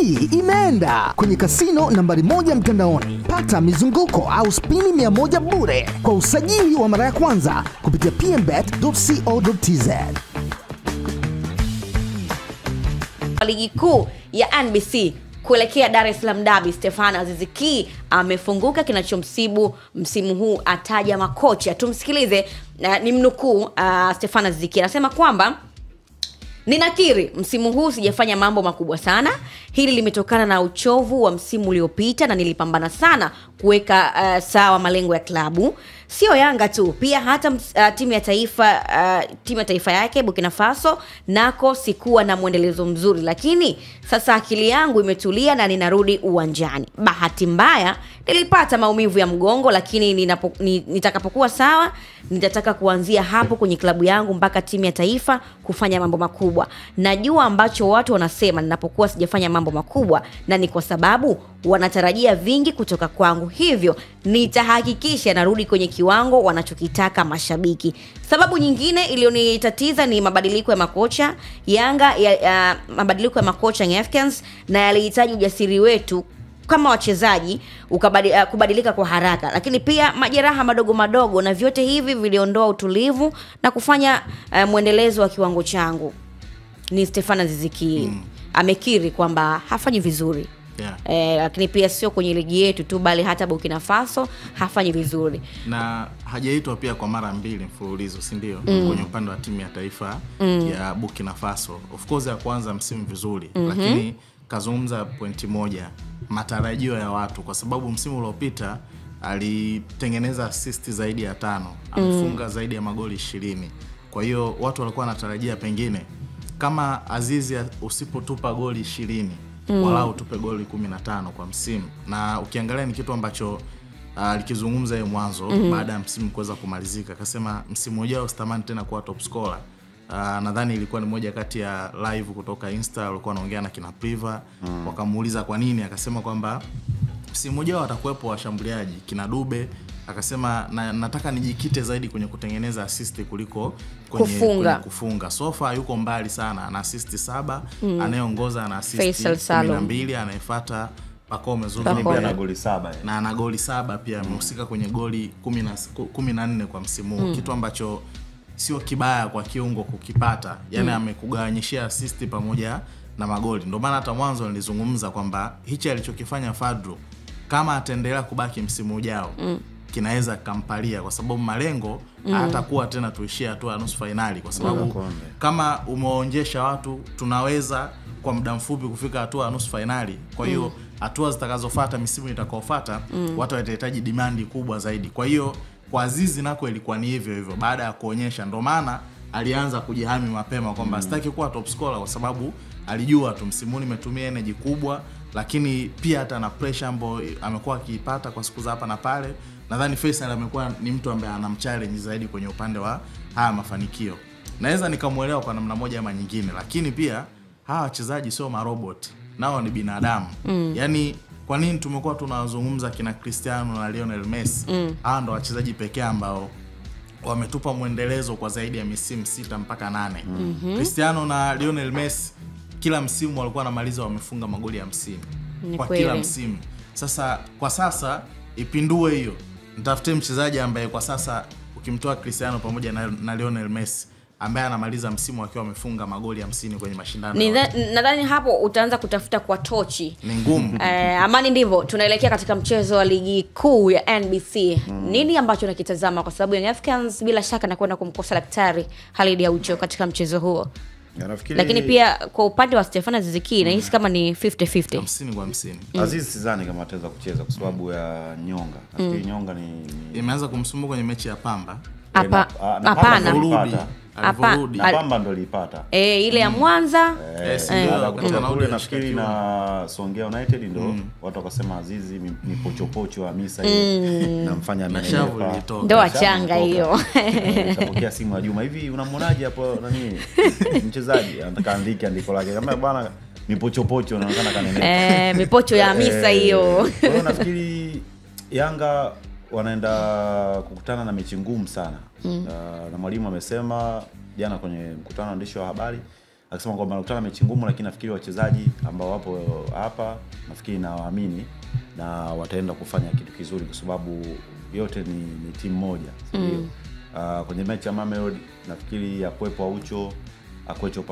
Hii imeenda kwenye kasino nambari 1 mtandaoni. Pata mizunguko au spini 100 bure kwa usajili wa mara ya kwanza kupitia pmbet.co.tz. Ligi kuu ya NBC kuelekea Dar es Salaam Derby, Stefano Aziz Ki amefunguka kinachomsibu msimu huu, ataja makocha. Tumsikilize, ni mnukuu. Stefano Aziz Ki anasema kwamba ninakiri msimu huu sijafanya mambo makubwa sana. Hili limetokana na uchovu wa msimu uliopita na nilipambana sana kuweka sawa malengo ya klabu. Sio Yanga tu, pia hata timu ya taifa yake Burkina Faso nako sikuwa na muendelezo mzuri, lakini sasa akili yangu imetulia na ninarudi uwanjani. Bahati mbaya nilipata maumivu ya mgongo, lakini nitakapokuwa sawa nitataka kuanzia hapo kwenye klabu yangu mpaka timu ya taifa kufanya mambo makubwa. Najua ambacho watu wanasema ninapokuwa sijafanya mambo makubwa, na ni kwa sababu wanatarajia vingi kutoka kwangu, hivyo nitahakikisha narudi kwenye kiwango wanachokitaka mashabiki. Sababu nyingine iliyonitatiza ni mabadiliko ya makocha Yanga, mabadiliko ya makocha Africans, na yalihitaji ujasiri wetu kama wachezaji kubadilika kwa haraka, lakini pia majeraha madogo, na vyote hivi viliondoa utulivu na kufanya muendelezo wa kiwango changu. Ni Stefano Aziz Ki amekiri kwamba hafanyi vizuri. Lakini pia sio kwenye ligi yetu tu, bali hata Burkina Faso hafanyi vizuri, na hajaitwa pia kwa mara 2 mfululizo, si ndio? Kwenye upande wa timu ya taifa ya Burkina Faso. Of course ya kwanza msimu vizuri, lakini kazungumza pointi moja, matarajio ya watu, kwa sababu msimu uliopita alitengeneza assist zaidi ya 5, amefunga zaidi ya magoli 20. Kwa hiyo watu walikuwa wanatarajia pengine kama Azizi usipotupa goli 20 wala utupe goli 15 kwa msimu. Na ukiangalia ni kitu ambacho alikizungumza yeye mwanzo baada ya msimu kuweza kumalizika. Akasema msimu ujao sitamani tena kuwa top scorer. Nadhani ilikuwa ni moja kati ya live kutoka Insta, walikuwa wanaongea na kina Priva, wakamuuliza kwa nini, akasema kwamba msimu ujao atakuwepo washambuliaji kina Dube. Akasema nataka nijikite zaidi kwenye kutengeneza assist kuliko kwenye kufunga. Sofa yuko mbali sana, ana assist 7, anayeongoza ana assist 12, anayefuata Pacome Zouzoua ana goli 7 na ana goli 7 pia, amehusika kwenye goli 14 kwa msimu huu, kitu ambacho sio kibaya kwa kiungo kukipata. Yani amekugawanyishia assist pamoja na magoli. Ndio maana hata mwanzo nilizungumza kwamba hichi alichokifanya Fadlu, kama ataendelea kubaki msimu ujao, kinaweza kampalia, kwa sababu malengo hatakuwa tena tuishia hatua ya nusu finali, kwa sababu kama umeonjesha watu tunaweza kwa muda mfupi kufika hatua ya nusu finali. Kwa hiyo hatua zitakazofuata, misimu itakayofuata, watu watahitaji demand kubwa zaidi. Kwa hiyo kwa Azizi nako ilikuwa ni hivyo baada ya kuonyesha. Ndio maana alianza kujihami mapema kwamba sitaki kuwa top scorer, kwa sababu alijua tu msimu nimetumia energy kubwa, lakini pia hata na pressure ambayo amekuwa akiipata kwa siku za hapa na pale. Nadhani Faisal amekuwa ni mtu ambaye anamchallenge zaidi kwenye upande wa haya mafanikio. Naweza nikamuelewa kwa namna moja ama nyingine, lakini pia hawa wachezaji sio marobot, nao ni binadamu. Yani kwa nini tumekuwa tunazungumza kina Cristiano na Lionel Messi? Hao ndo wachezaji pekee ambao wametupa muendelezo kwa zaidi ya misimu 6 mpaka 8. Cristiano na Lionel Messi kila msimu walikuwa wanamaliza wamefunga magoli 50 kwa kila msimu. Sasa kwa sasa ipindue hiyo, mtafute mchezaji ambaye kwa sasa ukimtoa Cristiano pamoja na Lionel Messi ambaye anamaliza msimu akiwa amefunga magoli 50 kwenye mashindano. Nadhani hapo utaanza kutafuta kwa tochi. Ni ngumu. Amani, ndivyo tunaelekea katika mchezo wa ligi kuu ya NBC. Nini ambacho nakitazama, kwa sababu Young Africans bila shaka nakwenda kumkosa Daktari Khalid Aucho katika mchezo huo? Lakini pia kwa upande wa Stefano Aziz Ki nahisi kama ni 50-50. 50 kwa 50. Aziz sidhani kama ataweza kucheza kwa sababu ya nyonga. Nafikiri nyonga imeanza kumsumbua kwenye mechi ya Pamba. Hapana. Pamba ndo alipata. Ile ya Mwanza. Kule nafikiri na Songea United ndo watu wakasema Azizi ni pochopocho wa Hamisa hiyo. Namfanya meneja. Ndo achanga hiyo. Utapokea simu ya Juma, hivi unamwonaje hapo nani mchezaji? Anataka andike andiko lake. Kama bwana mipochopocho inaonekana kanene. Mipocho ya Hamisa hiyo. Kwa hiyo nafikiri Yanga wanaenda kukutana na mechi ngumu sana. Na mwalimu amesema jana kwenye mkutano wa waandishi wa habari, akisema kwamba anakutana mechi ngumu, lakini nafikiri wachezaji ambao wapo hapa nafikiri na waamini na wataenda kufanya kitu kizuri kwa sababu yote ni timu moja, ndio. Kwenye mechi ya Mamelodi nafikiri ya kuepo Aucho akwecho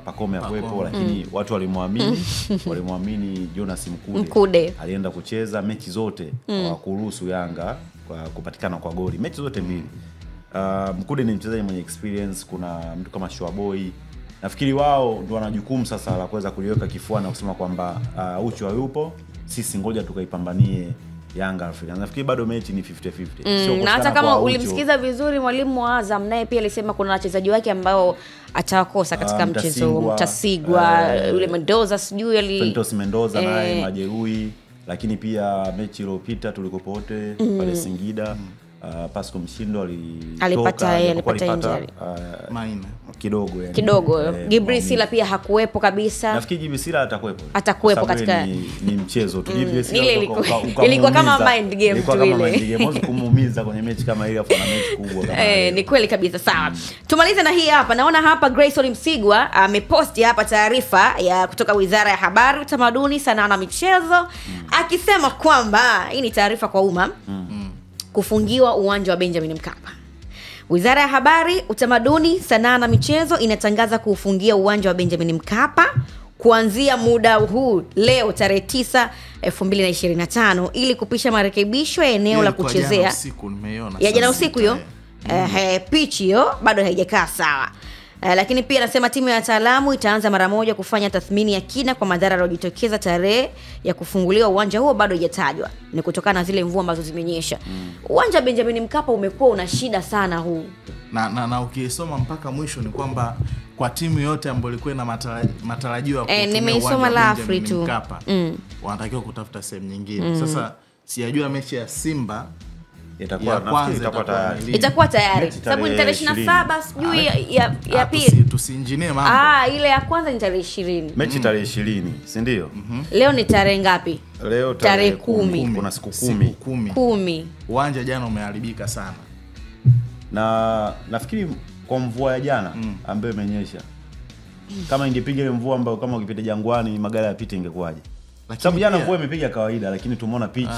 Pacome akwepo, lakini watu walimwamini Jonas Mkude. Alienda kucheza mechi zote kuruhusu Yanga kupatikana kwa goli mechi zote mbili. Mkude ni mchezaji mwenye experience. Kuna mtu kama Shoaboy, nafikiri wao ndio wana jukumu sasa la kuweza kuliweka kifuani na kusema kwamba Aucho hayupo, sisi ngoja tukaipambanie Yanga Afrika. Nafikiri bado mechi ni 50-50. Na hata kama ulimsikiza vizuri mwalimu wa Azam, naye pia alisema kuna wachezaji wake ambao atawakosa katika mchezo. Mtasigwa, yule Mendoza sijui Santos Mendoza naye majeruhi, lakini pia mechi iliyopita tulikopo wote pale Singida Pasco Mshindo alipata injury maina kidogo. Gibril Sila pia hakuepo kabisa. Nafikiri Gibril Sila atakuepo katika ni mchezo tu. Gibril Sila ilikuwa kama mind game tu ile. Mwanzo kumuumiza kwenye mechi kama ile afa na mechi kubwa kama ni kweli kabisa. Sawa. Tumalize na hii hapa. Naona hapa Grayson Msigwa ameposti hapa taarifa ya kutoka Wizara ya Habari, Utamaduni, Sanaa na Michezo akisema kwamba hii ni taarifa kwa umma. Kufungiwa uwanja wa Benjamin Mkapa. Wizara ya Habari, Utamaduni, Sanaa na Michezo inatangaza kuufungia uwanja wa Benjamin Mkapa kuanzia muda huu leo tarehe 9 2025 ili kupisha marekebisho ya eneo la kuchezea. Ya jana usiku hiyo. Pitch hiyo bado haijakaa sawa. Lakini pia anasema timu ya wataalamu itaanza mara moja kufanya tathmini ya kina kwa madhara yaliyojitokeza. Tarehe ya kufunguliwa uwanja huo bado haijatajwa, ni kutokana na zile mvua ambazo zimenyesha. Uwanja wa Benjamin Mkapa umekuwa una shida sana huu. Na ukisoma mpaka mwisho ni kwamba kwa timu yote ambayo ilikuwa na matarajio ya kutumia uwanja wa Benjamin Mkapa wanatakiwa kutafuta sehemu nyingine. Sasa sijajua mechi ya Simba itakuwa tayari sababu ni tarehe 27 sijui ya pili. Tusiinjinie mambo. Ile ya kwanza ni tarehe 20. Mechi tarehe 20, si ndio? Leo ni tarehe ngapi? Leo tarehe 10. Kuna siku 10. Uwanja jana umeharibika sana. Na nafikiri kwa mvua ya jana ambayo imenyesha, kama ingepiga ile mvua ambayo kama ukipita Jangwani magari yapite ingekuwaje? Sababu jana mvua imepiga kawaida, lakini tumeona pitch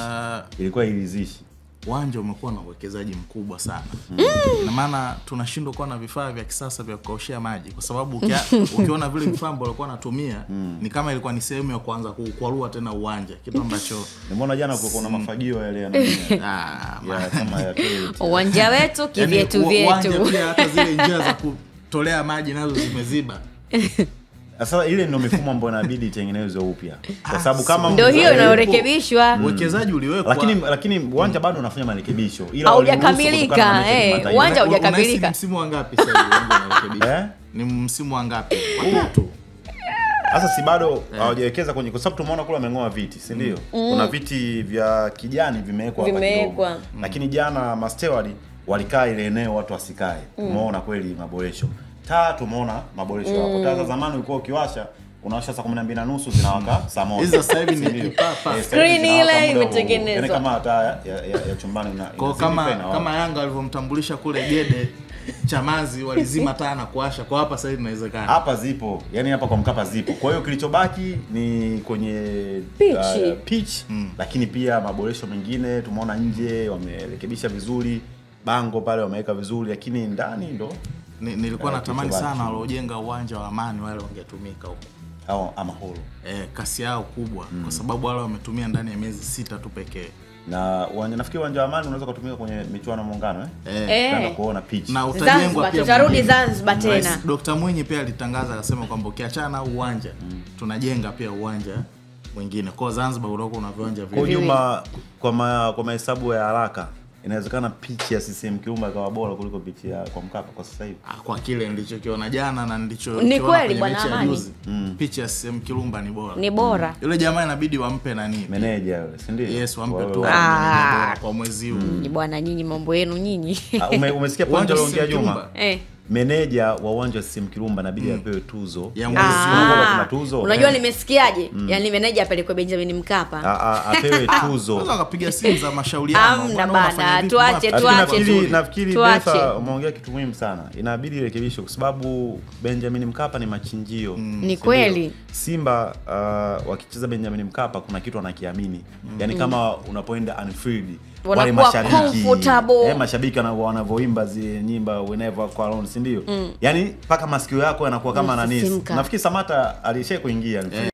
ilikuwa ilizishi. Uwanja umekuwa na uwekezaji mkubwa sana. Na maana tunashindwa kuwa na vifaa vya kisasa vya kukaushia maji kwa sababu ukiona vile vifaa ambavyo walikuwa wanatumia ni kama ilikuwa ni sehemu ya kuanza kukwalua tena uwanja, kitu ambacho nimeona jana kulikuwa na mafagio yale ya kama ya uwanja wetu kivyetu uwanja pia hata zile njia za kutolea maji nazo zimeziba. Sasa ile ndio mifumo ambayo inabidi itengenezwe upya. Kwa sababu kama ndio hiyo inayorekebishwa. Uwekezaji uliwekwa. Lakini uwanja bado unafanya marekebisho. Ila haujakamilika. Uwanja haujakamilika. Ni msimu wangapi sasa uwanja unarekebishwa? Ni msimu wangapi? Watatu. Sasa si bado hawajawekeza kwenye, kwa sababu tumeona kule wameng'oa viti, si ndio? Kuna viti vya kijani vimewekwa hapa kidogo. Lakini jana Masteward walikaa ile eneo watu wasikae. Umeona kweli maboresho. Tumeona maboresho hapo. Taa za zamani ulikuwa ukiwasha unawasha saa 12:30 zinawaka saa 1. Hizo sasa hivi ni kipapa. Screen ile imetengenezwa. Yaani kama taa ya chumbani kwa kama Yanga walivyomtambulisha kule Gede Chamazi walizima taa na kuwasha. Kwa hapa sasa hivi inawezekana. Hapa zipo. Yaani hapa kwa Mkapa zipo. Kwa hiyo kilichobaki ni kwenye pitch. Lakini pia maboresho mengine tumeona nje wamerekebisha vizuri. Bango pale wameweka vizuri, lakini ndani ndo nilikuwa natamani sana waliojenga uwanja wa Amani wale wangetumika huko au Amahoro. Kasi yao kubwa kwa sababu wale wametumia ndani ya miezi 6 tu pekee. Na uwanja nafikiri uwanja wa Amani unaweza kutumika kwenye michuano ya Muungano Tanda kuona pitch. Na utajengwa pia. Tutarudi Zanzibar tena. Dr. Mwinyi pia alitangaza akasema kwamba ukiachana na uwanja tunajenga pia uwanja mwingine. Kwa Zanzibar unakuwa una viwanja vingi. Kwa nyuma kwa mahesabu ya haraka inawezekana pitch ya CCM Kirumba ikawa bora kuliko pitch ya kwa Mkapa kwa sasa hivi. Kwa kile nilichokiona jana na ni kweli bwana Amani. Pitch ya CCM Kirumba ni bora. Ni bora. Yule jamaa inabidi wampe nani? Meneja yule, si ndio? Yes, wampe tu bora kwa mwezi huu. Ni bwana nyinyi mambo yenu nyinyi. Umesikia point aliongea Juma? meneja wa uwanja wa CCM Kirumba inabidi apewe tuzo Ya kuna tuzo. Unajua nimesikiaje? Yani meneja apelekwe Benjamin Mkapa. Apewe tuzo. Kwanza akapiga simu za mashauriano. Amna bana, tuache. Nafikiri Befa umeongea kitu muhimu sana. Inabidi irekebishwe kwa sababu Benjamin Mkapa ni machinjio. Ni kweli. Simba wakicheza Benjamin Mkapa kuna kitu anakiamini. Yaani kama unapoenda Anfield wale mashabiki wanavyoimba zile nyimba whenever kwa alone, si ndio? Yaani paka masikio yako yanakuwa kama nani. Nafikiri Samata alishaye kuingia